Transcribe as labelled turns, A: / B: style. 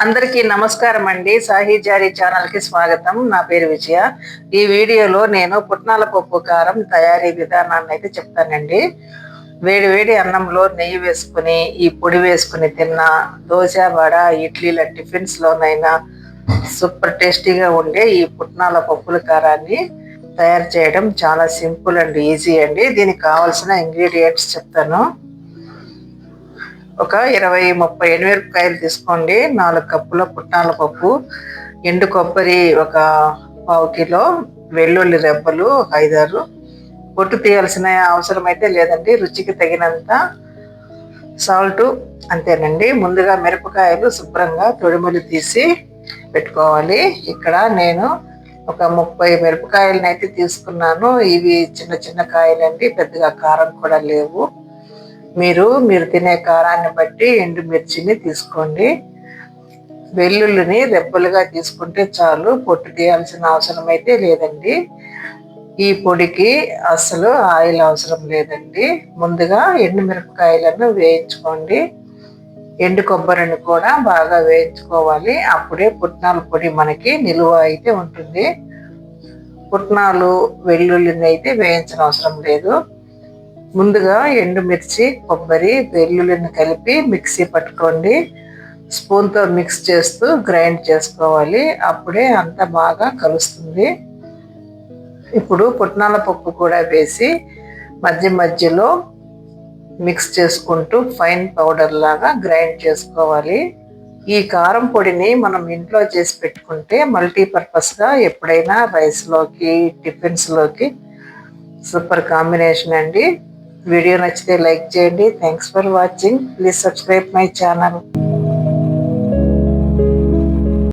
A: అందరికీ నమస్కారం అండి. సాహి జారీ ఛానల్కి స్వాగతం. నా పేరు విజయ. ఈ వీడియోలో నేను పుట్నాల పప్పు కారం తయారీ విధానాన్ని అయితే చెప్తానండి. వేడి వేడి అన్నంలో నెయ్యి వేసుకుని ఈ పొడి వేసుకుని తిన్న దోశ, వడ, ఇడ్లీల టిఫిన్స్లోనైనా సూపర్ టేస్టీగా ఉండే ఈ పుట్నాల పప్పుల కారాన్ని తయారు చేయడం చాలా సింపుల్ అండ్ ఈజీ అండి. దీనికి కావాల్సిన ఇంగ్రీడియంట్స్ చెప్తాను. ఒక 20-30 ఎండుమిరపకాయలు తీసుకోండి. 4 కప్పుల పుట్నాల పప్పు, ఎండు కొబ్బరి ఒక 1/2 కిలో, వెల్లుల్లి రెబ్బలు 5-6, పొట్టు తీయాల్సిన అవసరం అయితే లేదండి. రుచికి తగినంత సాల్ట్, అంతేనండి. ముందుగా మిరపకాయలు శుభ్రంగా తొడిమలు తీసి పెట్టుకోవాలి. ఇక్కడ నేను ఒక 30 మిరపకాయలను అయితే తీసుకున్నాను. ఇవి చిన్న చిన్న కాయలండి, పెద్దగా కారం కూడా లేవు. మీరు తినే కారాన్ని బట్టి ఎండుమిర్చిని తీసుకోండి. వెల్లుల్లిని రెబ్బలుగా తీసుకుంటే చాలు, పొట్టు తీయాల్సిన అవసరం అయితే లేదండి. ఈ పొడికి అసలు ఆయిల్ అవసరం లేదండి. ముందుగా ఎండుమిరపకాయలను వేయించుకోండి. ఎండు కొబ్బరిని కూడా బాగా వేయించుకోవాలి. అప్పుడే పుట్నాల పొడి మనకి నిలువ అయితే ఉంటుంది. పుట్నాలు వెల్లుల్లిని అయితే వేయించిన అవసరం లేదు. ముందుగా ఎండుమిర్చి, కొబ్బరి, వెల్లుల్లిని కలిపి మిక్సీ పట్టుకోండి. స్పూన్తో మిక్స్ చేస్తూ గ్రైండ్ చేసుకోవాలి. అప్పుడే అంత బాగా కలుస్తుంది. ఇప్పుడు పుట్నాల పప్పు కూడా వేసి మధ్యలో మిక్స్ చేసుకుంటూ ఫైన్ పౌడర్ లాగా గ్రైండ్ చేసుకోవాలి. ఈ కారం పొడిని మనం ఇంట్లో చేసి పెట్టుకుంటే మల్టీపర్పస్గా ఎప్పుడైనా రైస్లోకి, టిఫిన్స్లోకి సూపర్ కాంబినేషన్ అండి. వీడియో నచ్చితే లైక్ చేయండి. Thanks for watching. Please subscribe my channel.